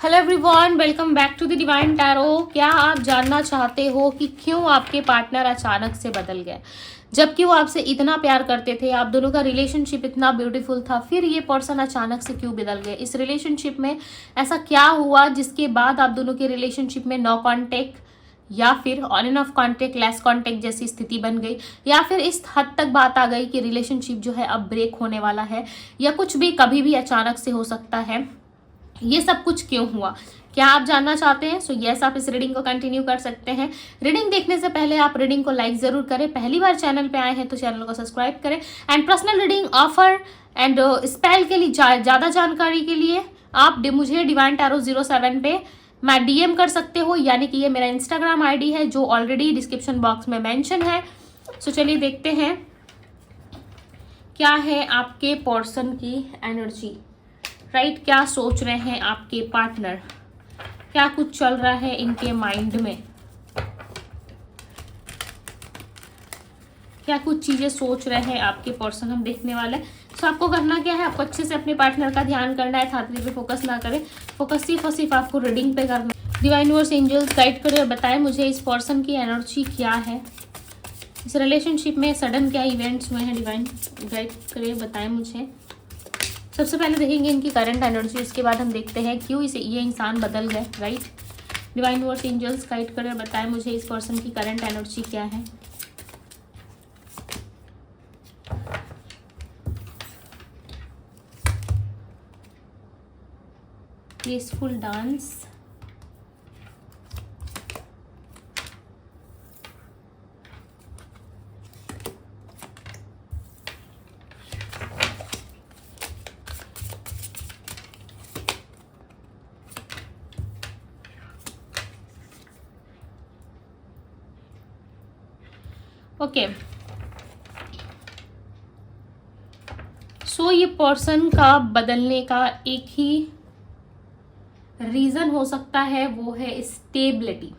Hello everyone, welcome back to the divine tarot. क्या आप जानना चाहते हो कि क्यों आपके पार्टनर अचानक से बदल गए, जबकि वो आपसे इतना प्यार करते थे, आप दोनों का रिलेशनशिप इतना ब्यूटीफुल था, फिर ये पर्सन अचानक से क्यों बदल गए? इस रिलेशनशिप में ऐसा क्या हुआ जिसके बाद आप दोनों के रिलेशनशिप में नो कॉन्टेक्ट या फिर on end of contact, less contact जैसी स्थिति बन गई, या फिर इस हद तक बात आ गई कि रिलेशनशिप जो है अब ब्रेक होने वाला है, या कुछ भी कभी भी अचानक से हो सकता है। ये सब कुछ क्यों हुआ, क्या आप जानना चाहते हैं? सो यस, आप इस रीडिंग को कंटिन्यू कर सकते हैं। रीडिंग देखने से पहले आप रीडिंग को लाइक जरूर करें, पहली बार चैनल पे आए हैं तो चैनल को सब्सक्राइब करें। And personal reading offer and spell के लिए ज़्यादा जानकारी के लिए आप मुझे डिवाइन टैरो 07 पे मैं डीएम कर सकते हो, यानी कि ये मेरा इंस्टाग्राम आईडी है जो ऑलरेडी डिस्क्रिप्शन बॉक्स में मेंशन है। सो चलिए देखते हैं क्या है आपके पर्सन की एनर्जी, राइट? क्या सोच रहे हैं आपके पार्टनर, क्या कुछ चल रहा है इनके माइंड में, क्या कुछ चीजें सोच रहे हैं आपके पर्सन, हम देखने वाले हैं। सो आपको करना क्या है, आपको अच्छे से अपने पार्टनर का ध्यान करना है, थाली पे फोकस ना करें, फोकस सिर्फ और सिर्फ आपको रीडिंग पे करना है। डिवाइन यूनिवर्स एंजल्स गाइड करें और बताएं मुझे इस पर्सन की एनर्जी क्या है, इस रिलेशनशिप में सडन क्या इवेंट्स हुए हैं। डिवाइन गाइड करें, बताएं मुझे। सबसे पहले देखेंगे इनकी करंट एनर्जी, इसके बाद हम देखते हैं क्यों ये इंसान बदल गए, right? Divine universe angels guide करें, बताएं मुझे इस पर्सन की करंट एनर्जी क्या है। Peaceful dance, okay. सो ये पर्सन का बदलने का एक ही रीजन हो सकता है, वो है स्टेबिलिटी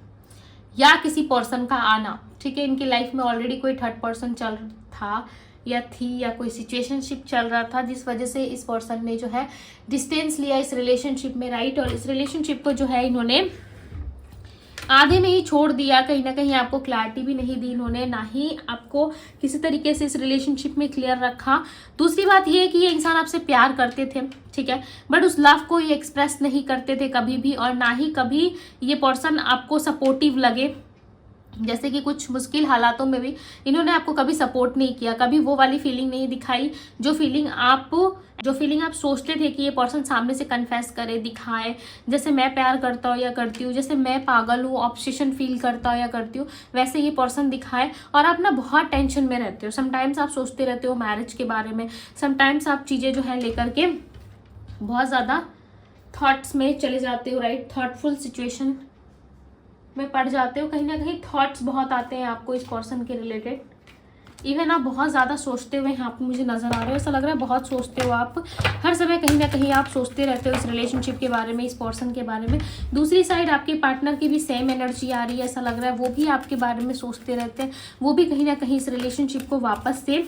या किसी पर्सन का आना, ठीक है? इनकी लाइफ में ऑलरेडी कोई थर्ड पर्सन चल था या थी, या कोई सिचुएशनशिप चल रहा था जिस वजह से इस पर्सन ने जो है डिस्टेंस लिया इस रिलेशनशिप में, राइट? और इस रिलेशनशिप को जो है इन्होंने आधे में ही छोड़ दिया, कहीं ना कहीं आपको क्लैरिटी भी नहीं दी इन्होंने, ना ही आपको किसी तरीके से इस रिलेशनशिप में क्लियर रखा। दूसरी बात ये है कि ये इंसान आपसे प्यार करते थे, ठीक है, बट उस लव को ये एक्सप्रेस नहीं करते थे कभी भी, और ना ही कभी ये पर्सन आपको सपोर्टिव लगे। जैसे कि कुछ मुश्किल हालातों में भी इन्होंने आपको कभी सपोर्ट नहीं किया, कभी वो वाली फीलिंग नहीं दिखाई जो फीलिंग आप सोचते थे कि ये पर्सन सामने से कन्फेस करे, दिखाए। जैसे मैं प्यार करता हूँ या करती हूँ, जैसे मैं पागल हूँ, ऑब्सेशन फील करता हूँ या करती हूँ, वैसे ये पर्सन दिखाए। और आप ना बहुत टेंशन में रहते हो, समटाइम्स आप सोचते रहते हो मैरिज के बारे में, समटाइम्स आप चीज़ें जो है लेकर के बहुत ज़्यादा थॉट्स में चले जाते हो, राइट? थॉटफुल सिचुएशन में पड़ जाते हो, कहीं ना कहीं थॉट्स बहुत आते हैं आपको इस पर्सन के रिलेटेड। इवन आप बहुत ज़्यादा सोचते हुए यहाँ पे मुझे नज़र आ रहे हो, ऐसा लग रहा है बहुत सोचते हो आप, हर समय कहीं ना कहीं आप सोचते रहते हो इस रिलेशनशिप के बारे में, इस पर्सन के बारे में। दूसरी साइड आपके पार्टनर की भी सेम एनर्जी आ रही है, ऐसा लग रहा है वो भी आपके बारे में सोचते रहते हैं, वो भी कहीं ना कहीं इस रिलेशनशिप को वापस से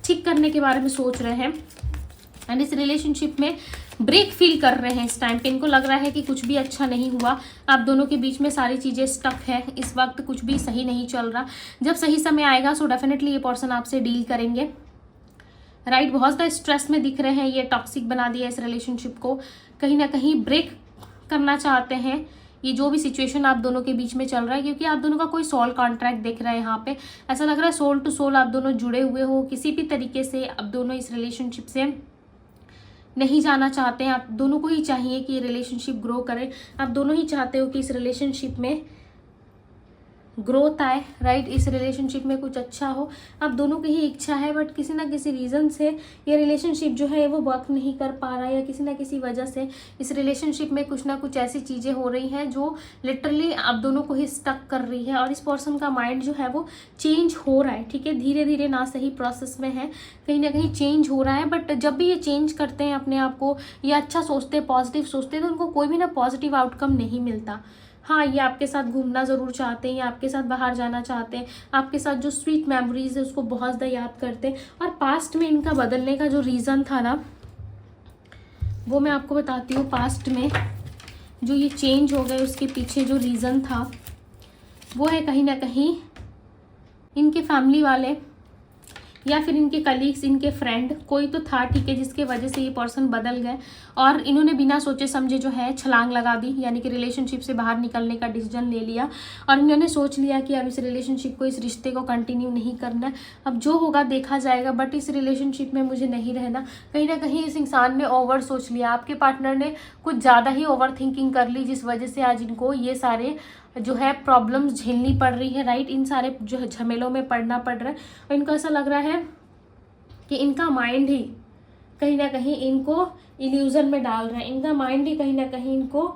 ठीक करने के बारे में सोच रहे हैं, एंड इस रिलेशनशिप में ब्रेक फील कर रहे हैं इस टाइम पे। इनको लग रहा है कि कुछ भी अच्छा नहीं हुआ, आप दोनों के बीच में सारी चीज़ें स्टक है, इस वक्त कुछ भी सही नहीं चल रहा। जब सही समय आएगा सो डेफिनेटली ये पर्सन आपसे डील करेंगे, राइट? बहुत ज़्यादा स्ट्रेस में दिख रहे हैं, ये टॉक्सिक बना दिया इस रिलेशनशिप को, कहीं ना कहीं ब्रेक करना चाहते हैं ये जो भी सिचुएशन आप दोनों के बीच में चल रहा है, क्योंकि आप दोनों का कोई सोल कॉन्ट्रैक्ट दिख रहा है यहाँ पे। ऐसा लग रहा है सोल टू सोल आप दोनों जुड़े हुए हो, किसी भी तरीके से आप दोनों इस रिलेशनशिप से नहीं जाना चाहते हैं। आप दोनों को ही चाहिए कि ये रिलेशनशिप ग्रो करे, आप दोनों ही चाहते हो कि इस रिलेशनशिप में ग्रोथ आए, राइट? इस रिलेशनशिप में कुछ अच्छा हो, आप दोनों की ही इच्छा है, बट किसी ना किसी रीज़न से ये रिलेशनशिप जो है वो वर्क नहीं कर पा रहा है, या किसी ना किसी वजह से इस रिलेशनशिप में कुछ ना कुछ ऐसी चीज़ें हो रही हैं जो लिटरली आप दोनों को ही स्टक कर रही है। और इस पर्सन का माइंड जो है वो चेंज हो रहा है, ठीक है, धीरे धीरे, ना सही प्रोसेस में है, कहीं ना कहीं चेंज हो रहा है। बट जब भी ये चेंज करते हैं अपने आप को, ये अच्छा सोचते हैं, पॉजिटिव सोचते हैं, तो उनको कोई भी ना पॉजिटिव आउटकम नहीं मिलता। हाँ, ये आपके साथ घूमना ज़रूर चाहते हैं, ये आपके साथ बाहर जाना चाहते हैं, आपके साथ जो स्वीट मेमोरीज है उसको बहुत ज़्यादा याद करते हैं। और पास्ट में इनका बदलने का जो रीज़न था ना, वो मैं आपको बताती हूँ। पास्ट में जो ये चेंज हो गए उसके पीछे जो रीज़न था वो है कहीं ना कहीं इनके फैमिली वाले या फिर इनके कलीग्स, इनके फ्रेंड, कोई तो था, ठीक है, जिसके वजह से ये पर्सन बदल गए और इन्होंने बिना सोचे समझे जो है छलांग लगा दी, यानी कि रिलेशनशिप से बाहर निकलने का डिसीजन ले लिया और इन्होंने सोच लिया कि अब इस रिलेशनशिप को, इस रिश्ते को कंटिन्यू नहीं करना है, अब जो होगा देखा जाएगा, बट इस रिलेशनशिप में मुझे नहीं रहना। कहीं ना कहीं इस इंसान ने ओवर सोच लिया, आपके पार्टनर ने कुछ ज़्यादा ही ओवर थिंकिंग कर ली, जिस वजह से आज इनको ये सारे जो है प्रॉब्लम्स झेलनी पड़ रही है, राइट। इन सारे जो है झमेलों में पड़ना पड़ रहा है और इनको ऐसा लग रहा है कि इनका माइंड ही कहीं ना कहीं इनको इल्यूजन में डाल रहा है, इनका माइंड ही कहीं ना कहीं इनको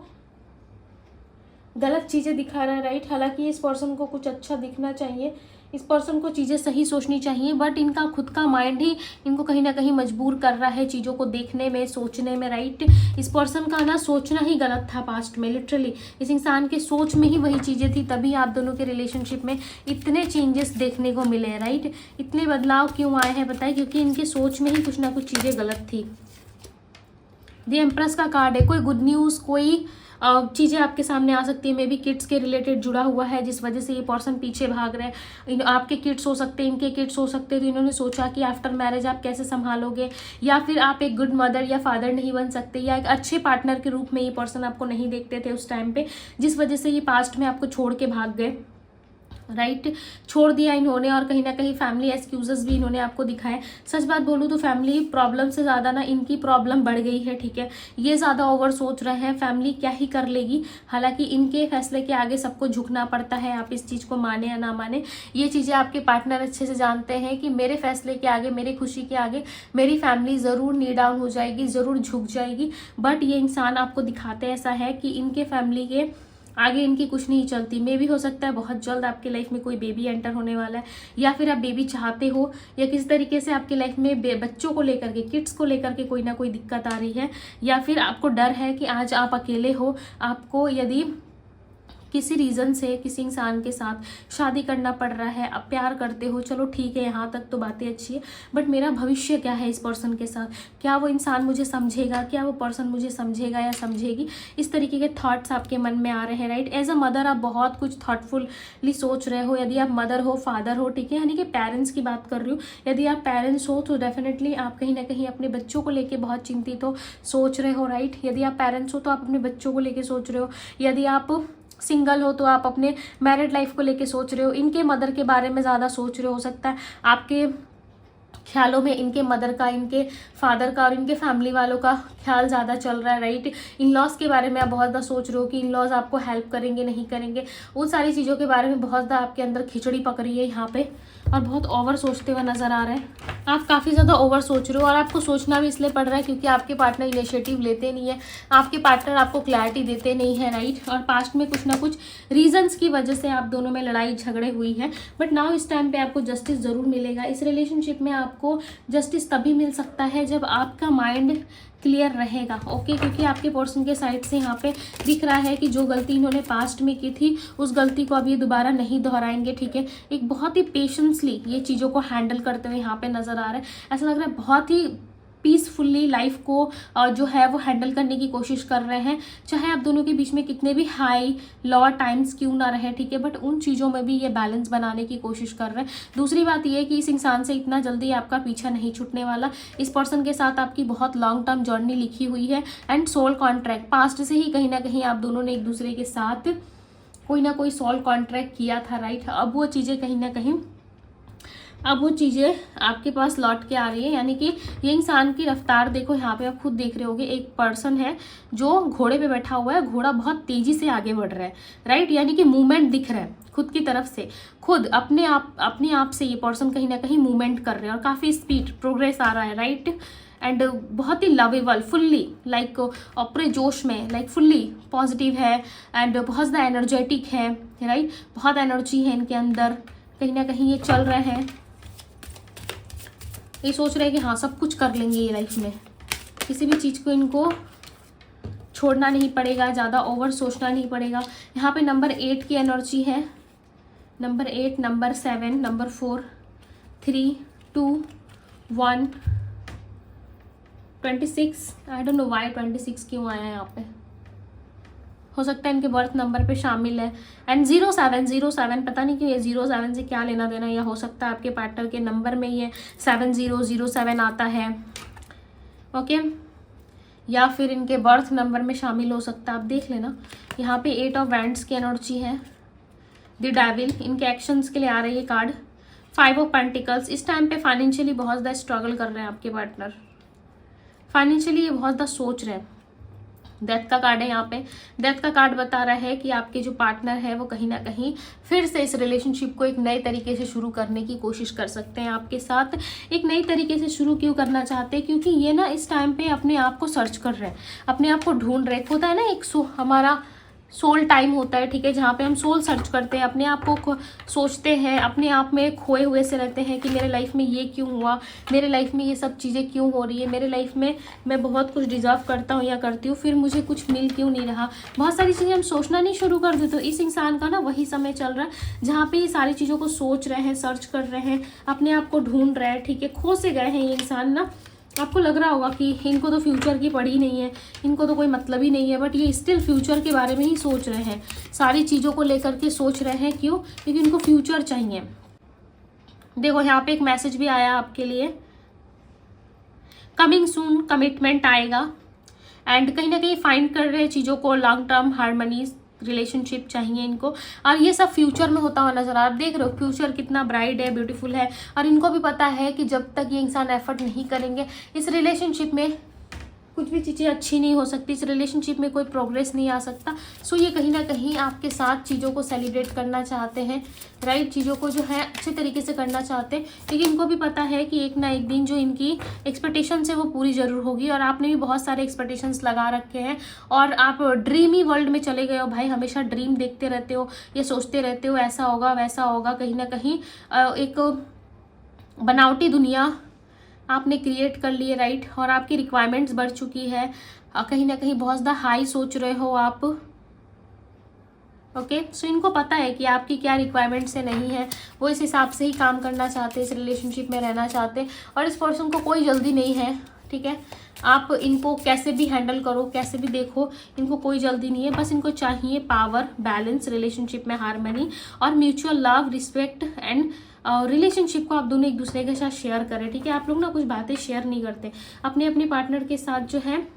गलत चीज़ें दिखा रहा है, राइट। हालांकि इस पर्सन को कुछ अच्छा दिखना चाहिए, इस पर्सन को चीज़ें सही सोचनी चाहिए, बट इनका खुद का माइंड ही इनको कहीं ना कहीं मजबूर कर रहा है चीज़ों को देखने में, सोचने में, राइट। इस पर्सन का ना सोचना ही गलत था पास्ट में, लिटरली इस इंसान के सोच में ही वही चीज़ें थी, तभी आप दोनों के रिलेशनशिप में इतने चेंजेस देखने को मिले, राइट। इतने बदलाव क्यों आए हैं बताइए, क्योंकि इनके सोच में ही कुछ ना कुछ चीज़ें गलत थी। द एम्प्रेस का कार्ड है, कोई गुड न्यूज़, कोई चीज़ें आपके सामने आ सकती है, मे बी किड्स के रिलेटेड जुड़ा हुआ है, जिस वजह से ये पर्सन पीछे भाग रहे हैं। आपके किड्स हो सकते हैं, इनके किड्स हो सकते हैं, तो इन्होंने सोचा कि आफ्टर मैरिज आप कैसे संभालोगे, या फिर आप एक गुड मदर या फादर नहीं बन सकते, या एक अच्छे पार्टनर के रूप में ये पर्सन आपको नहीं देखते थे उस टाइम पे, जिस वजह से ये पास्ट में आपको छोड़ के भाग गए, राइट। छोड़ दिया इन्होंने और कहीं ना कहीं फैमिली एक्सक्यूजेस भी इन्होंने आपको दिखाए। सच बात बोलूँ तो फैमिली प्रॉब्लम से ज़्यादा ना इनकी प्रॉब्लम बढ़ गई है, ठीक है। ये ज़्यादा ओवर सोच रहे हैं, फैमिली क्या ही कर लेगी, हालांकि इनके फैसले के आगे सबको झुकना पड़ता है, आप इस चीज़ को माने या ना माने। ये चीज़ें आपके पार्टनर अच्छे से जानते हैं कि मेरे फैसले के आगे, मेरी खुशी के आगे मेरी फैमिली ज़रूर नी डाउन हो जाएगी, ज़रूर झुक जाएगी, बट ये इंसान आपको दिखाते ऐसा है कि इनके फैमिली के आगे इनकी कुछ नहीं चलती। मे भी हो सकता है बहुत जल्द आपकी लाइफ में कोई बेबी एंटर होने वाला है, या फिर आप बेबी चाहते हो, या किसी तरीके से आपकी लाइफ में बच्चों को लेकर के, किड्स को लेकर के कोई ना कोई दिक्कत आ रही है, या फिर आपको डर है कि आज आप अकेले हो, आपको यदि किसी रीज़न से किसी इंसान के साथ शादी करना पड़ रहा है, आप प्यार करते हो, चलो ठीक है, यहाँ तक तो बातें अच्छी है, बट मेरा भविष्य क्या है इस पर्सन के साथ, क्या वो इंसान मुझे समझेगा, क्या वो पर्सन मुझे समझेगा या समझेगी, इस तरीके के थॉट्स आपके मन में आ रहे हैं, राइट। एज अ मदर आप बहुत कुछ थॉटफुली सोच रहे हो, यदि आप मदर हो, फादर हो, ठीक है, यानी कि पेरेंट्स की बात कर रही हूँ। यदि आप पेरेंट्स हो तो डेफिनेटली आप कहीं ना कहीं अपने बच्चों को लेकर बहुत चिंतित हो, सोच रहे हो, राइट। यदि आप पेरेंट्स हो तो आप अपने बच्चों को लेकर सोच रहे हो, यदि आप सिंगल हो तो आप अपने मैरिड लाइफ को लेके सोच रहे हो, इनके मदर के बारे में ज़्यादा सोच रहे हो सकता है आपके ख्यालों में इनके मदर का, इनके फादर का और इनके फैमिली वालों का ख्याल ज़्यादा चल रहा है, राइट। इन लॉज के बारे में आप बहुत ज़्यादा सोच रहे हो कि इन लॉज आपको हेल्प करेंगे नहीं करेंगे, उन सारी चीज़ों के बारे में बहुत ज़्यादा आपके अंदर खिचड़ी पक रही है यहाँ पे, और बहुत ओवर सोचते हुए नज़र आ रहे हैं। आप काफ़ी ज़्यादा ओवर सोच रहे हो और आपको सोचना भी इसलिए पड़ रहा है क्योंकि आपके पार्टनर इनिशिएटिव लेते नहीं है, आपके पार्टनर आपको क्लैरिटी देते नहीं है, राइट। और पास्ट में कुछ ना कुछ रीजंस की वजह से आप दोनों में लड़ाई झगड़े हुई है, बट नाउ इस टाइम पे आपको जस्टिस ज़रूर मिलेगा। इस रिलेशनशिप में आपको जस्टिस तभी मिल सकता है जब आपका माइंड क्लियर रहेगा, ओके। क्योंकि आपके पर्सन के साइड से यहाँ पे दिख रहा है कि जो गलती इन्होंने पास्ट में की थी उस गलती को अब ये दोबारा नहीं दोहराएंगे, ठीक है। एक बहुत ही पेशेंसली ये चीज़ों को हैंडल करते हुए यहाँ पे नज़र आ रहा है, ऐसा लग रहा है बहुत ही पीसफुली लाइफ को जो है वो हैंडल करने की कोशिश कर रहे हैं, चाहे आप दोनों के बीच में कितने भी हाई लो टाइम्स क्यों ना रहे, ठीक है, बट उन चीज़ों में भी ये बैलेंस बनाने की कोशिश कर रहे हैं। दूसरी बात ये है कि इस इंसान से इतना जल्दी आपका पीछा नहीं छूटने वाला, इस पर्सन के साथ आपकी बहुत लॉन्ग टर्म जर्नी लिखी हुई है, एंड सोल कॉन्ट्रैक्ट पास्ट से ही कहीं ना कहीं आप दोनों ने एक दूसरे के साथ कोई ना कोई सोल कॉन्ट्रैक्ट किया था, राइट। अब वो चीज़ें कहीं ना कहीं आपके पास लौट के आ रही है, यानी कि ये इंसान की रफ्तार देखो, यहाँ पे आप खुद देख रहे होगे, एक पर्सन है जो घोड़े पे बैठा हुआ है, घोड़ा बहुत तेजी से आगे बढ़ रहा है, राइट, यानी कि मूवमेंट दिख रहा है खुद की तरफ से, खुद अपने आप से ये पर्सन कहीं ना कहीं मूवमेंट कर रहे हैं और काफ़ी स्पीड प्रोग्रेस आ रहा है, राइट। एंड बहुत ही लवेबल, फुल्ली लाइक पूरे जोश में, लाइक फुल्ली पॉजिटिव है, एंड बहुत ज़्यादा एनर्जेटिक है, राइट। बहुत एनर्जी है इनके अंदर, कहीं ना कहीं ये चल रहे हैं, ये सोच रहे हैं कि हाँ सब कुछ कर लेंगे ये लाइफ में, किसी भी चीज़ को इनको छोड़ना नहीं पड़ेगा, ज़्यादा ओवर सोचना नहीं पड़ेगा। यहाँ पे नंबर 8 की एनर्जी है, number 8, number 7, number 4, 3, 2, 1, 26। I don't know why 26 क्यों आया है यहाँ पे, हो सकता है इनके बर्थ नंबर पे शामिल है। एंड 07 पता नहीं क्यों ये 07 से क्या लेना देना, या हो सकता है आपके पार्टनर के नंबर में ये 7007 आता है। ओके, या फिर इनके बर्थ नंबर में शामिल हो सकता है, आप देख लेना। यहाँ पे 8 ऑफ वैंड्स की एनर्जी है, द डेविल, इनके एक्शंस के लिए आ रही है कार्ड। 5 ऑफ पेंटिकल्स, इस टाइम पे फाइनेंशियली बहुत ज़्यादा स्ट्रगल कर रहे हैं आपके पार्टनर, फाइनेंशियली ये बहुत ज़्यादा सोच रहे हैं। डेथ का कार्ड है यहाँ पे। डेथ का कार्ड बता रहा है कि आपके जो पार्टनर है वो कहीं ना कहीं फिर से इस रिलेशनशिप को एक नए तरीके से शुरू करने की कोशिश कर सकते हैं आपके साथ। एक नई तरीके से शुरू क्यों करना चाहते हैं, क्योंकि ये ना इस टाइम पे अपने आप को सर्च कर रहे हैं, अपने आप को ढूंढ रहे। होता है ना एक हमारा सोल टाइम होता है, ठीक है, जहाँ पे हम सोल सर्च करते हैं, अपने आप को सोचते हैं, अपने आप में खोए हुए से रहते हैं कि मेरे लाइफ में ये क्यों हुआ, मेरे लाइफ में ये सब चीज़ें क्यों हो रही है, मेरे लाइफ में मैं बहुत कुछ डिजर्व करता हूँ या करती हूँ, फिर मुझे कुछ मिल क्यों नहीं रहा। बहुत सारी चीज़ें हम सोचना नहीं शुरू कर देते। तो इस इंसान का ना वही समय चल रहा है जहाँ पे ये सारी चीज़ों को सोच रहे हैं, सर्च कर रहे हैं, अपने आप को ढूंढ रहे हैं, ठीक है। खो से गए हैं ये इंसान ना। आपको लग रहा होगा कि इनको तो फ्यूचर की पड़ी नहीं है, इनको तो कोई मतलब ही नहीं है, बट ये स्टिल फ्यूचर के बारे में ही सोच रहे हैं, सारी चीज़ों को लेकर के सोच रहे हैं। क्यों? क्योंकि इनको फ्यूचर चाहिए। देखो यहाँ पे एक मैसेज भी आया आपके लिए, कमिंग सून, कमिटमेंट आएगा। एंड कहीं ना कहीं फाइंड कर रहे हैं चीज़ों को, लॉन्ग टर्म हार्मनी रिलेशनशिप चाहिए इनको, और ये सब फ्यूचर में होता हुआ नजर आ रहा है। आप देख रहे हो फ्यूचर कितना ब्राइट है, ब्यूटीफुल है, और इनको भी पता है कि जब तक ये इंसान एफर्ट नहीं करेंगे इस रिलेशनशिप में कुछ भी चीज़ें अच्छी नहीं हो सकती, इस रिलेशनशिप में कोई प्रोग्रेस नहीं आ सकता। सो ये कहीं ना कहीं आपके साथ चीज़ों को सेलिब्रेट करना चाहते हैं, राइट, चीज़ों को जो है अच्छे तरीके से करना चाहते हैं, क्योंकि इनको भी पता है कि एक ना एक दिन जो इनकी एक्सपेक्टेशंस है वो पूरी ज़रूर होगी। और आपने भी बहुत सारे एक्सपेक्टेशंस लगा रखे हैं और आप ड्रीमी वर्ल्ड में चले गए हो भाई, हमेशा ड्रीम देखते रहते हो, ये सोचते रहते हो ऐसा होगा वैसा होगा। कहीं ना कहीं एक बनावटी दुनिया आपने क्रिएट कर ली है, राइट, और आपकी रिक्वायरमेंट्स बढ़ चुकी है, कहीं ना कहीं बहुत ज़्यादा हाई सोच रहे हो आप। ओके, सो इनको पता है कि आपकी क्या रिक्वायरमेंट्स है, नहीं है, वो इस हिसाब से ही काम करना चाहते हैं, इस रिलेशनशिप में रहना चाहते हैं। और इस पर्सन को कोई जल्दी नहीं है, ठीक है। आप इनको कैसे भी हैंडल करो, कैसे भी देखो, इनको कोई जल्दी नहीं है, बस इनको चाहिए पावर, बैलेंस, रिलेशनशिप में हार्मनी और mutual love, respect and relationship को आप दोनों एक दूसरे के साथ शेयर करें, ठीक है। आप लोग ना कुछ बातें शेयर नहीं करते अपने अपने पार्टनर के साथ, जो है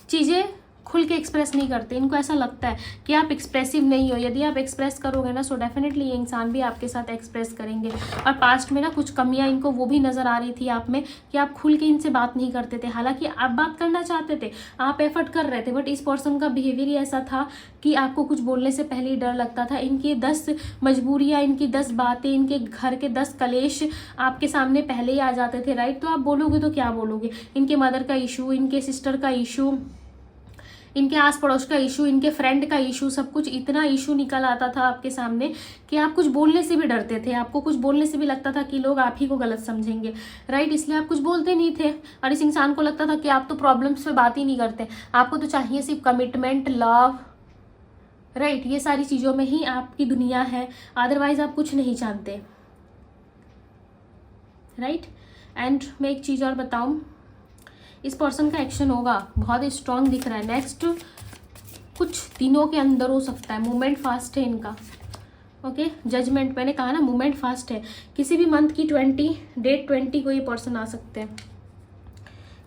चीज़ें खुल के एक्सप्रेस नहीं करते। इनको ऐसा लगता है कि आप एक्सप्रेसिव नहीं हो। यदि आप एक्सप्रेस करोगे ना, सो डेफिनेटली ये इंसान भी आपके साथ एक्सप्रेस करेंगे। और पास्ट में ना कुछ कमियां इनको वो भी नज़र आ रही थी आप में कि आप खुल के इनसे बात नहीं करते थे, हालांकि आप बात करना चाहते थे, आप एफर्ट कर रहे थे, बट इस पर्सन का बिहेवियर ही ऐसा था कि आपको कुछ बोलने से पहले ही डर लगता था। इनकी 10 मजबूरियाँ, इनकी 10 बातें, इनके घर के 10 कलेश आपके सामने पहले ही आ जाते थे, राइट। तो आप बोलोगे तो क्या बोलोगे? इनके मदर का इशू, इनके सिस्टर का इशू, इनके आस पड़ोस का इशू, इनके फ्रेंड का इशू, सब कुछ इतना इशू निकल आता था आपके सामने कि आप कुछ बोलने से भी डरते थे। आपको कुछ बोलने से भी लगता था कि लोग आप ही को गलत समझेंगे, राइट, इसलिए आप कुछ बोलते नहीं थे। और इस इंसान को लगता था कि आप तो प्रॉब्लम्स पे बात ही नहीं करते, आपको तो चाहिए सिर्फ कमिटमेंट, लव, राइट, ये सारी चीज़ों में ही आपकी दुनिया है, अदरवाइज आप कुछ नहीं जानते, राइट। एंड मैं एक चीज़ और बताऊँ, इस पर्सन का एक्शन होगा बहुत स्ट्रांग दिख रहा है, नेक्स्ट कुछ दिनों के अंदर हो सकता है। मूवमेंट फास्ट है इनका, ओके। जजमेंट, मैंने कहा ना मूवमेंट फास्ट है। किसी भी मंथ की डेट 20 को ये पर्सन आ सकते हैं,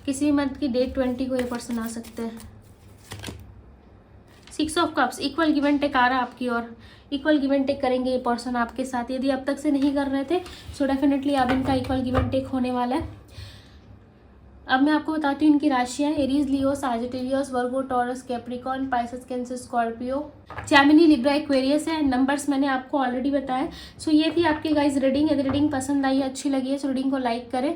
किसी भी मंथ की डेट 20 को ये पर्सन आ सकते हैं। 6 of cups, equal give and take आ रहा है आपकी और इक्वल गिव एंड टेक करेंगे ये पर्सन आपके साथ। यदि अब तक से नहीं कर रहे थे, सो डेफिनेटली अब इनका इक्वल गिव एंड टेक होने वाला है। अब मैं आपको बताती हूँ इनकी राशियाँ, Aries, Leo, Sagittarius, Virgo, Taurus, Capricorn, Pisces, Cancer, Scorpio, Gemini, Libra, Aquarius है। नंबर्स मैंने आपको ऑलरेडी बताया। सो ये थी आपकी गाइज रीडिंग। यदि रीडिंग पसंद आई, अच्छी लगी है, सो रीडिंग को लाइक करें,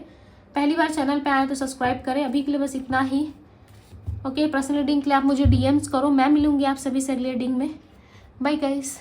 पहली बार चैनल पे आए तो सब्सक्राइब करें। अभी के लिए बस इतना ही, ओके। पर्सनल रीडिंग के लिए आप मुझे DMs करो, मैं मिलूंगी आप सभी से अगली रीडिंग में। Bye guys.